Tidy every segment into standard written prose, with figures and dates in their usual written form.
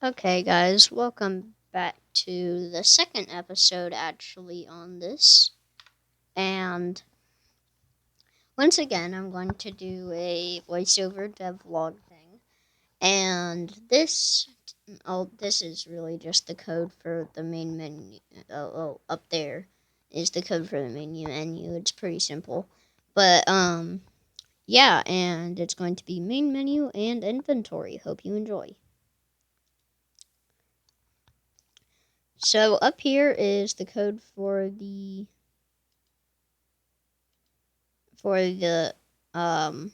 Okay, guys, welcome back to the second episode actually on this. And once again, I'm going to do a voiceover devlog thing. And this is really just the code for the main menu. Up there is the code for the menu. It's pretty simple. But, yeah, and it's going to be main menu and inventory. Hope you enjoy. So up here is the code for the um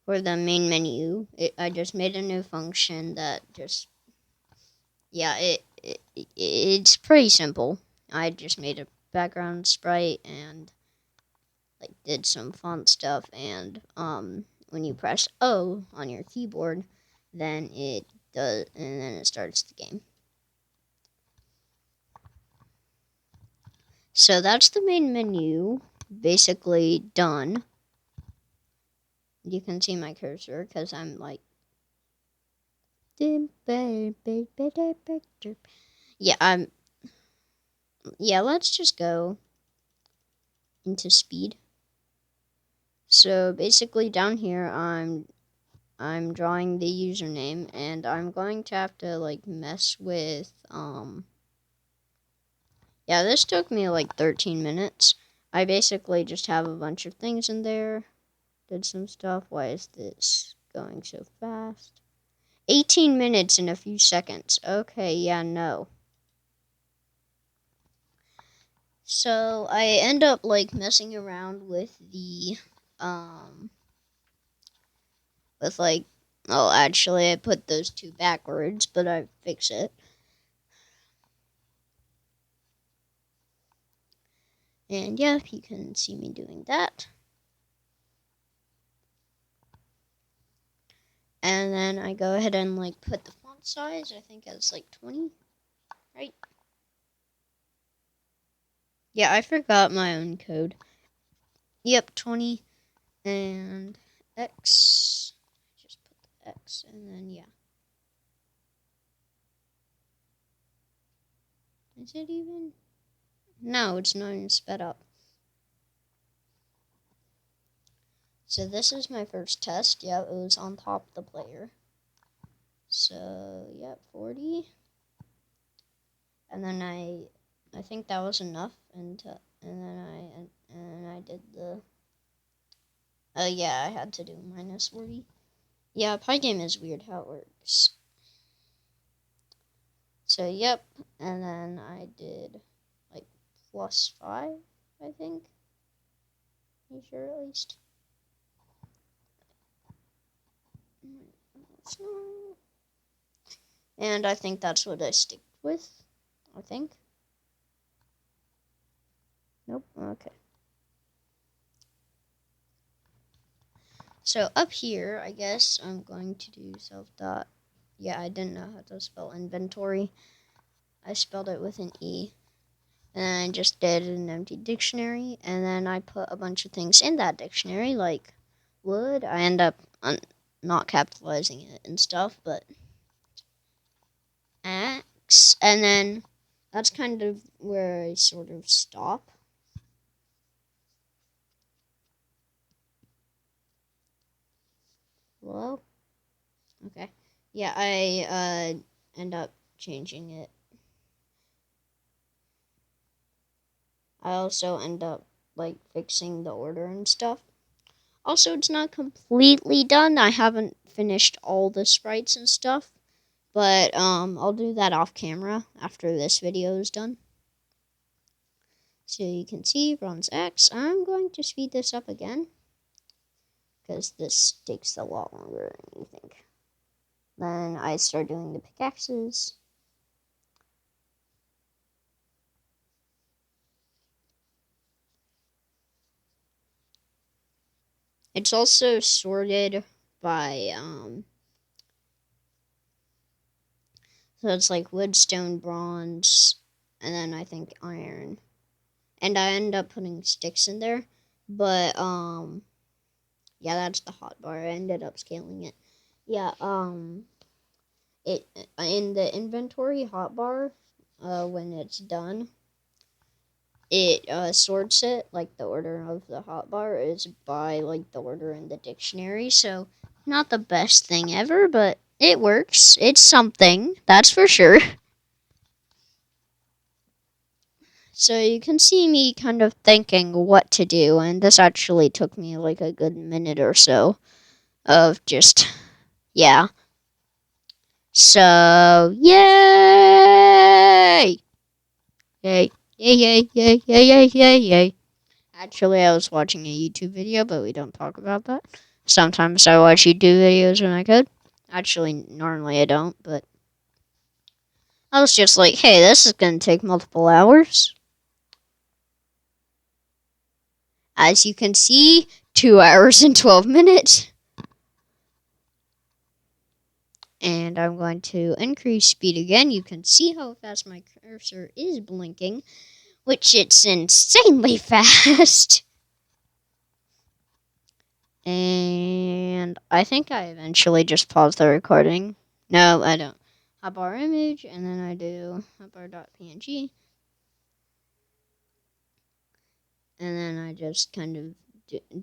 for the main menu. I just made a new function that just it's pretty simple. I just made a background sprite and like did some font stuff, and when you press O on your keyboard, then it does, and then it starts the game. So that's the main menu basically done. You can see my cursor because I'm like, yeah, let's just go into speed. So basically down here I'm drawing the username, and I'm going to have to like mess with yeah, this took me like 13 minutes. I basically just have a bunch of things in there. Did some stuff. Why is this going so fast? 18 minutes in a few seconds. Okay, yeah, no. So I end up like messing around with the with like, oh, actually I put those two backwards, but I fix it. And yeah, you can see me doing that. And then I go ahead and like put the font size, I think it's like 20, right? Yeah, I forgot my own code. Yep, 20 and X. Just put the X and then yeah. Is it even? No, it's not even sped up. So this is my first test. Yeah, it was on top of the player. So, yep, 40. And then I think that was enough, and then I did the. Oh yeah, I had to do minus 40. Yeah, Pygame is weird how it works. So yep, and then I did like +5, I think. Are you sure at least? And I think that's what I stick with. I think. Nope. Okay. So up here, I guess I'm going to do self dot. Yeah, I didn't know how to spell inventory. I spelled it with an E. And I just did an empty dictionary, and then I put a bunch of things in that dictionary, like wood. I end up not capitalizing it and stuff, but axe. And then that's kind of where I sort of stop. Hello? Okay. Yeah, I end up changing it. I also end up like fixing the order and stuff. Also, it's not completely done. I haven't finished all the sprites and stuff, but I'll do that off camera after this video is done. So you can see bronze X. I'm going to speed this up again because this takes a lot longer than you think. Then I start doing the pickaxes. It's also sorted by so it's like wood, stone, bronze, and then I think iron. And I end up putting sticks in there, but yeah, that's the hotbar. I ended up scaling it. Yeah, it in the inventory hotbar, when it's done, it sorts it like the order of the hotbar is by like the order in the dictionary. So not the best thing ever, but it works. It's something, that's for sure. So you can see me kind of thinking what to do, and this actually took me like a good minute or so of just, yeah. So, yay! Yay, yay, yay, yay, yay, yay, yay, yay. Actually, I was watching a YouTube video, but we don't talk about that. Sometimes I watch YouTube videos when I could. Actually, normally I don't, but I was just like, hey, this is going to take multiple hours. As you can see, 2 hours and 12 minutes. And I'm going to increase speed again. You can see how fast my cursor is blinking, which it's insanely fast. And I think I eventually just pause the recording. No, I don't. Hotbar image, and then I do hotbar.png. And then I just kind of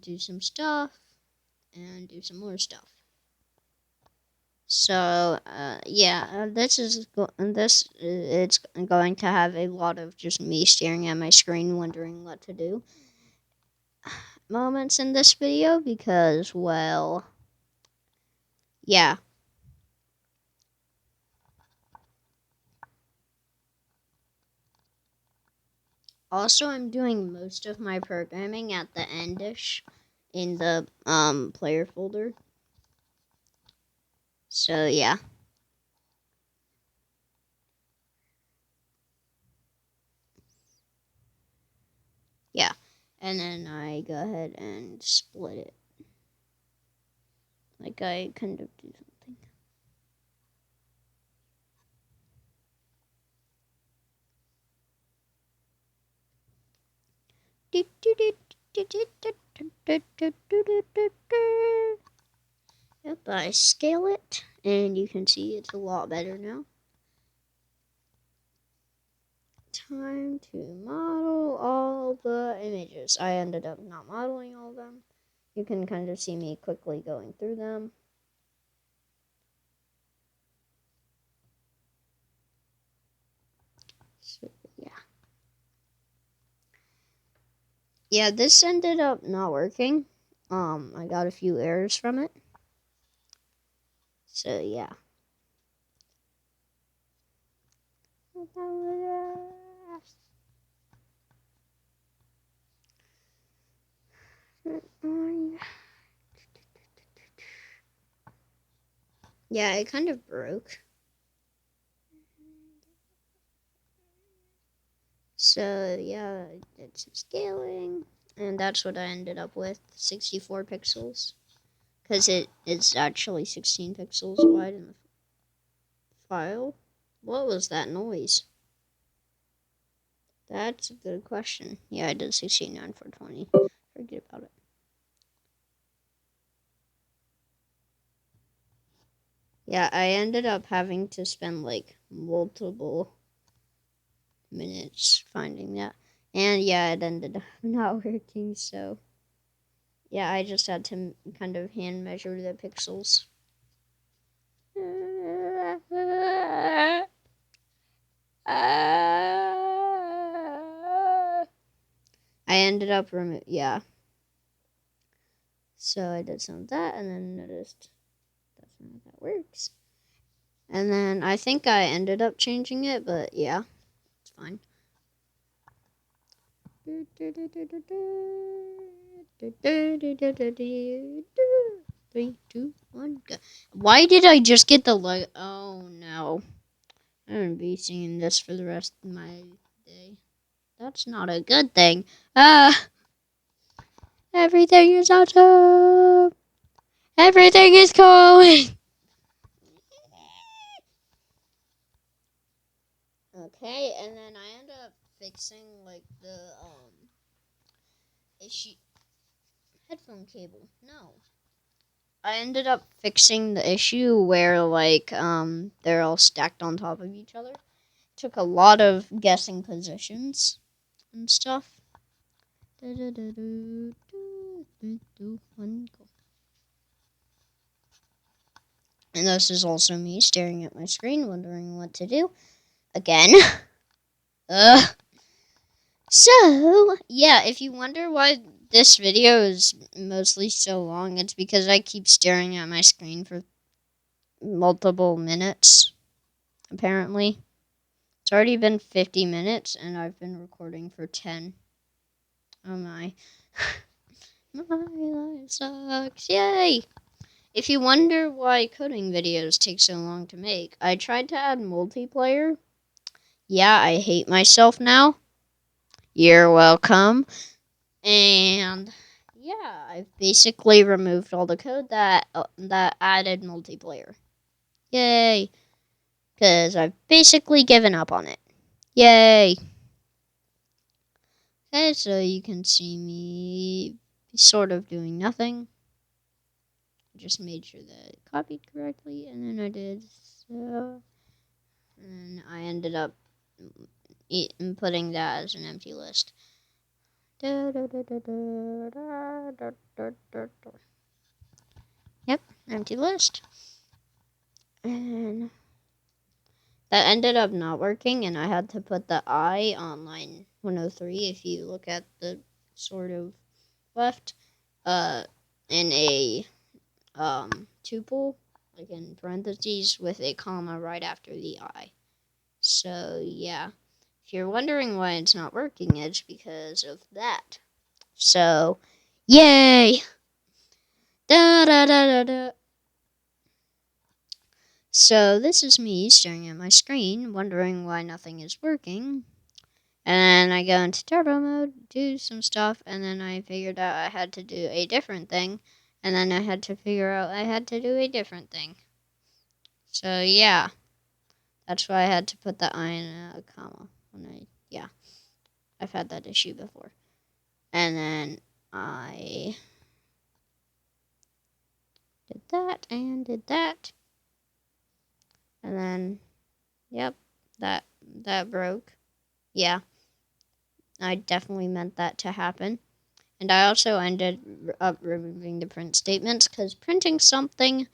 do some stuff and do some more stuff. So yeah, it's going to have a lot of just me staring at my screen, wondering what to do moments in this video because, well, yeah. Also, I'm doing most of my programming at the endish in the player folder. So yeah. Yeah. And then I go ahead and split it. Like I kind of do something. Yep, I scale it, and you can see it's a lot better now. Time to model all the images. I ended up not modeling all of them. You can kind of see me quickly going through them. So, yeah. Yeah, this ended up not working. I got a few errors from it. So, yeah. Yeah, it kind of broke. So, yeah, it's scaling. And that's what I ended up with, 64 pixels. Because it's actually 16 pixels wide in the file. What was that noise? That's a good question. Yeah, I did 69 for 20. Forget about it. Yeah, I ended up having to spend like multiple minutes finding that. And yeah, it ended up not working, so yeah, I just had to kind of hand measure the pixels. I ended up yeah. So I did some of that and then noticed that's not how that works. And then I think I ended up changing it, but yeah, it's fine. 3, 2, 1, go. Why did I just get the Oh no. I'm gonna be singing this for the rest of my day. That's not a good thing. Everything is awesome. Everything is going. Okay, and then I end up fixing like the issue headphone cable. No. I ended up fixing the issue where they're all stacked on top of each other. Took a lot of guessing positions and stuff. One go. And this is also me staring at my screen, wondering what to do again. So, yeah, if you wonder why this video is mostly so long, it's because I keep staring at my screen for multiple minutes, apparently. It's already been 50 minutes, and I've been recording for 10. Oh my. My life sucks. Yay! If you wonder why coding videos take so long to make, I tried to add multiplayer. Yeah, I hate myself now. You're welcome. And yeah, I've basically removed all the code that added multiplayer. Yay! Because I've basically given up on it. Yay! Okay, so you can see me sort of doing nothing. Just made sure that it copied correctly, and then I did so. And I ended up putting that as an empty list. Yep, empty list. And that ended up not working, and I had to put the I on line 103. If you look at the sort of left, in a tuple, like in parentheses, with a comma right after the I. So yeah, if you're wondering why it's not working, it's because of that. So, yay! Da da da da da. So this is me staring at my screen, wondering why nothing is working. And then I go into turbo mode, do some stuff, and then I figured out I had to do a different thing. And then I had to figure out I had to do a different thing. So yeah, that's why I had to put the I in a comma. I've had that issue before. And then I did that and did that. And then, yep, that broke. Yeah, I definitely meant that to happen. And I also ended up removing the print statements because printing something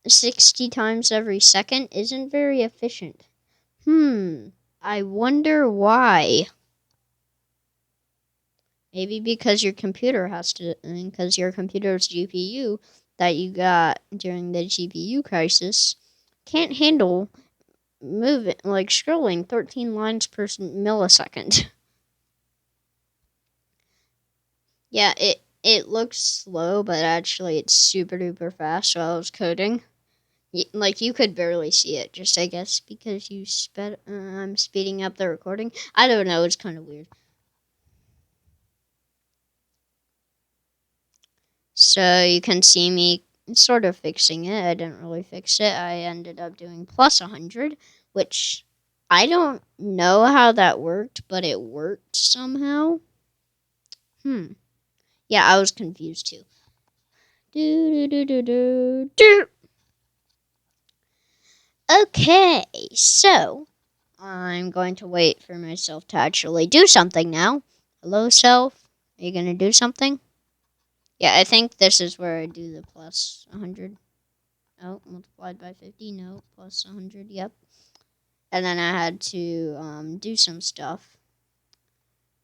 60 times every second isn't very efficient. I wonder why. Maybe because your computer has to, because your computer's GPU that you got during the GPU crisis can't handle scrolling 13 lines per millisecond. Yeah, it looks slow, but actually it's super duper fast while I was coding. You could barely see it, just I guess because I'm speeding up the recording. I don't know, it's kind of weird. So you can see me sort of fixing it. I didn't really fix it. I ended up doing plus 100, which I don't know how that worked, but it worked somehow. Yeah, I was confused too. Okay, so I'm going to wait for myself to actually do something now. Hello, self. Are you going to do something? Yeah, I think this is where I do the plus 100. Oh, multiplied by 50. No, plus 100. Yep. And then I had to do some stuff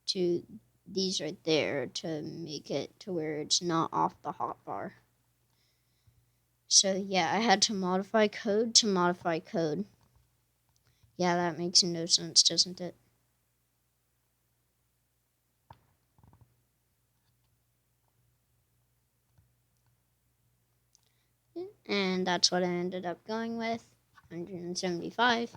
to these right there to make it to where it's not off the hotbar. So yeah, I had to modify code to modify code. Yeah, that makes no sense, doesn't it? And that's what I ended up going with, 175.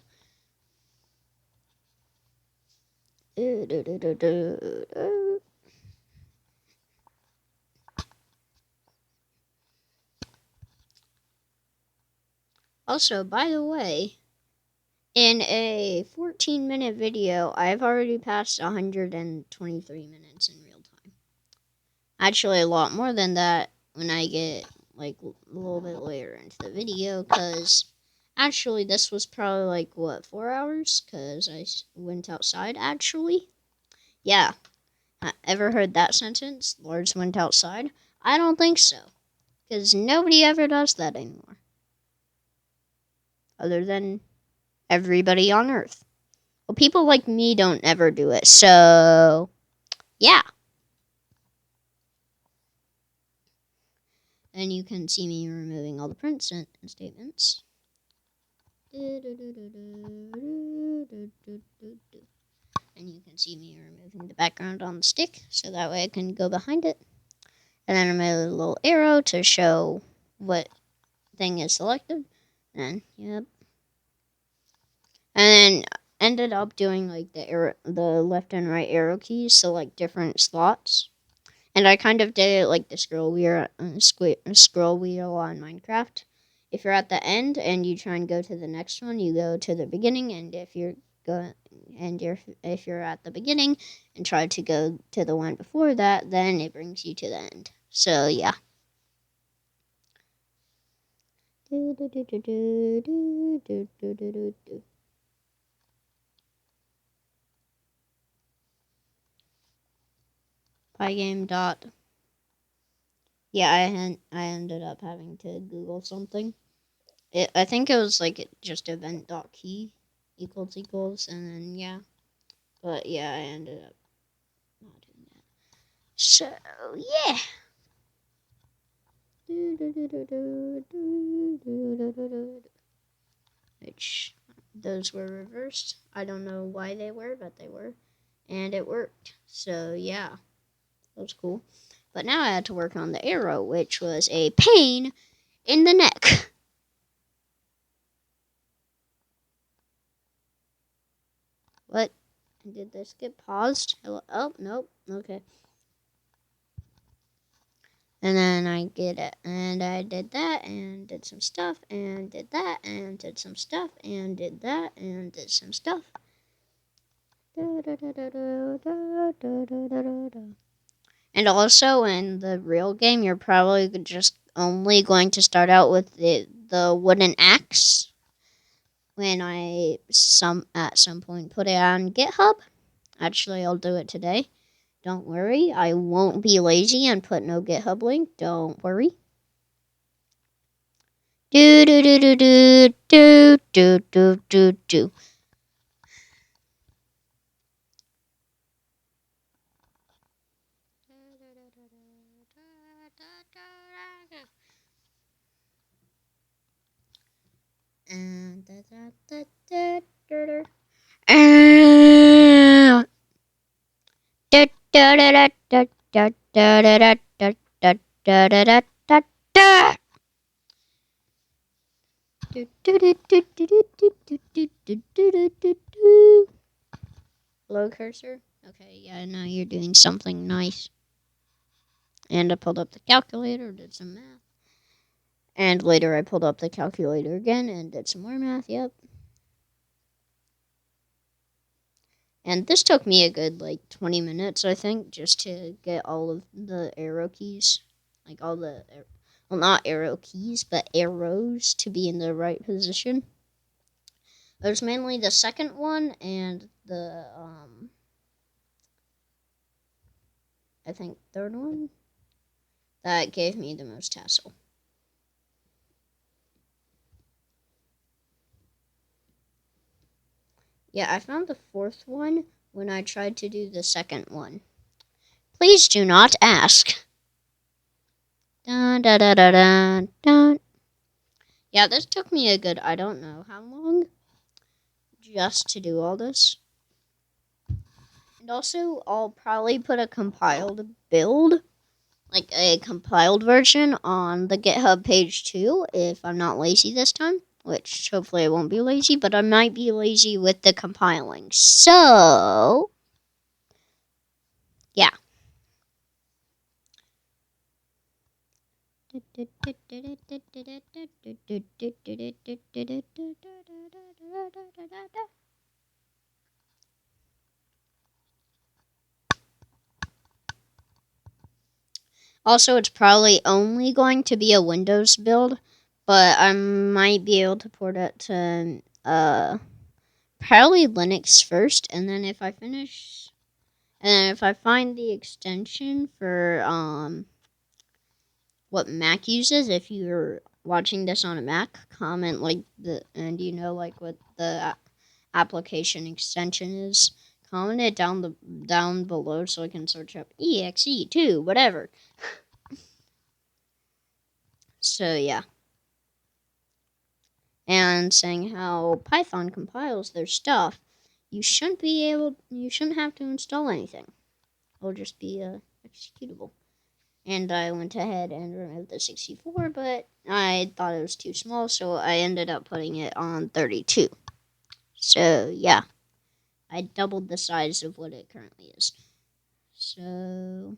Also, by the way, in a 14-minute video, I've already passed 123 minutes in real time. Actually, a lot more than that when I get like a little bit later into the video, because actually this was probably like what, 4 hours, because I went outside. Actually, yeah. Ever heard that sentence? Lords went outside. I don't think so, because nobody ever does that anymore, other than everybody on Earth. Well, people like me don't ever do it, so yeah. And you can see me removing all the print statements. And you can see me removing the background on the stick, so that way I can go behind it. And then I made a little arrow to show what thing is selected. And yep. And then ended up doing like the left and right arrow keys, so like different slots. And I kind of did it like the scroll wheel on Minecraft. If you're at the end and you try and go to the next one, you go to the beginning. And if you're if you're at the beginning and try to go to the one before that, then it brings you to the end. So yeah. Pygame dot. Yeah, I ended up having to Google something. I think it was like just event.key equals, and then yeah. But yeah, I ended up not doing that. So yeah. Which those were reversed. I don't know why they were, but they were. And it worked. So yeah. That was cool. But now I had to work on the arrow, which was a pain in the neck. What? Did this get paused? Hello? Oh, nope. Okay. And then I get it. And I did that and did some stuff and did that and did some stuff and did that and did some stuff. And also in the real game, you're probably just only going to start out with the wooden axe. When I at some point put it on GitHub. Actually, I'll do it today. Don't worry, I won't be lazy and put no GitHub link. Don't worry. Do do do do do do do do do do. And da da da da da da. Da da da da da da da da da da da da da da. Hello, cursor. Okay, yeah, now you're doing something nice. And I pulled up the calculator, did some math. And later I pulled up the calculator again and did some more math, yep. And this took me a good, 20 minutes, I think, just to get all of the arrow keys. Like, all the, well, not arrow keys, but arrows to be in the right position. It was mainly the second one and the, I think, third one that gave me the most hassle. Yeah, I found the fourth one when I tried to do the second one. Please do not ask. Dun, dun, dun, dun, dun, dun. Yeah, this took me a good, I don't know how long, just to do all this. And also, I'll probably put a compiled build, like a compiled version, on the GitHub page too, if I'm not lazy this time. Which, hopefully I won't be lazy, but I might be lazy with the compiling. So, yeah. Also, it's probably only going to be a Windows build, but I might be able to port it to probably Linux first, and then if I finish, and if I find the extension for what Mac uses, if you're watching this on a Mac, comment like like what the application extension is. Comment it down below so I can search up exe2 whatever. So yeah, and saying how Python compiles their stuff. You shouldn't have to install anything. It'll just be executable. And I went ahead and removed the 64, but I thought it was too small, so I ended up putting it on 32. So yeah, I doubled the size of what it currently is. So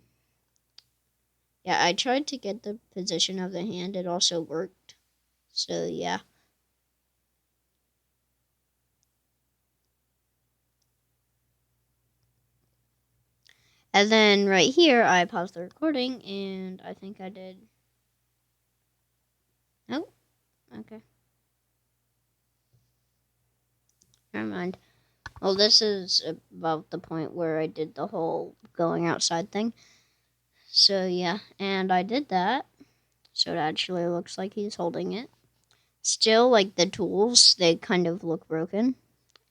yeah, I tried to get the position of the hand. It also worked. So yeah. And then right here, I paused the recording, and I think I did. Oh, okay. Never mind. Well, this is about the point where I did the whole going outside thing. So yeah, and I did that. So it actually looks like he's holding it. Still, like the tools, they kind of look broken.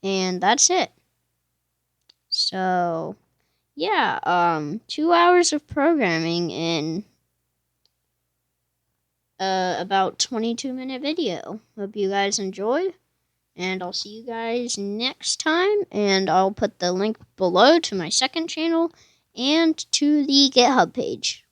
And that's it. So yeah, 2 hours of programming in about 22-minute video. Hope you guys enjoyed. And I'll see you guys next time. And I'll put the link below to my second channel and to the GitHub page.